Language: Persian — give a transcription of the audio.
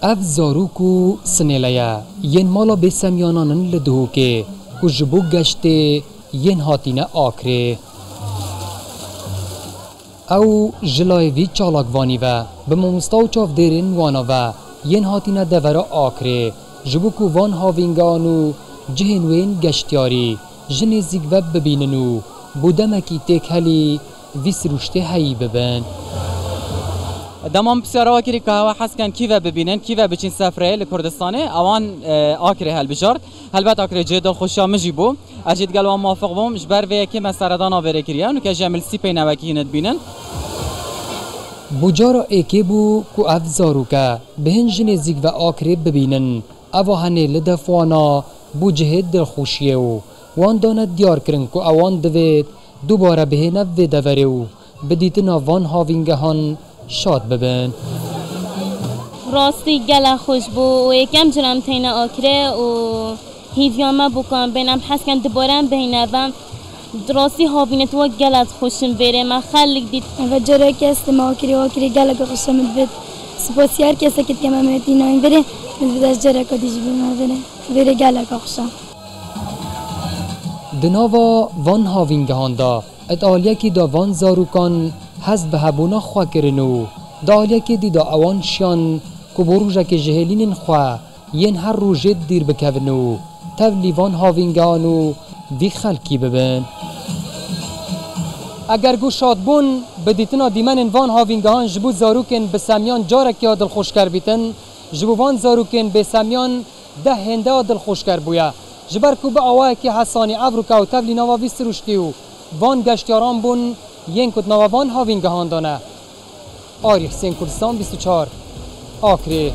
اف زاروکو سنیلیا ین مالا بسمیانانن لدهو که جبو گشته ین هاتینه آکره او جلایوی چالاکوانی و به ممستاو چاف دیرین وانا و ین هاتینه دورا آکره جبو کو وان هاوینگانو جهنوین گشتیاری جنزیگ و ببیننو بودمکی تک هلی ویس روشته هایی ببن دمان بسیار آکری که هوا حس کن کیوه ببینن کیوه بچین سفره لکردستانه اوان آکری هل بجارد هلبت آکری جدال خوشا مجی بو اجید گلوان موافق بوم جبر و یکی مسردان آوره کریه اونو که جمل سی پی نوکی هند بینن بجارا ایکی بو کو اف زاروکا بهن جنزیگ و آکری ببینن اوه هنه لدفوانا بو جهد دل خوشیه و وان داند دیار کرن کو اوان دوید دوباره بهنه و دوره و بدیتنا وان هاوینگهان شاد ببن راستی گله خوش بو و یکم جرم تینه آکره و هیویامه بکن بینم حس کن دوباره بینه و راستی هاوینت و گلت خوشم بره من خلق دید و جرا که است ما آکری گله که خوشم بید سپاسیار که سکت که من مدینه این بره از جرا که دیج بیمه بره گله که خوشم دناوا وان هاوینگهان دا اتالیا کی دا وان زاروکان هست به هبونا خواه کرنو دالیا که دیدا اوان شیان که بروژه که جهلینین خواه ین هر روژه دیر بکونو تولیوان هاوینگانو وی خلکی ببن اگر گو شاد بون بدیتنا دیمن وان هاوینگان جبو زاروکن به سمیان جارک یا دل خوشکر بیتن جبو وان زاروکن به سمیان ده هنده دل خوشکر بویا جبر کو به آوه که حسانی افروکا و تولی نوا ویست روشتیو وان گشتیاران بون ین کد نوابان هاوینگهان دانه آریخ سین کردستان 24 آکری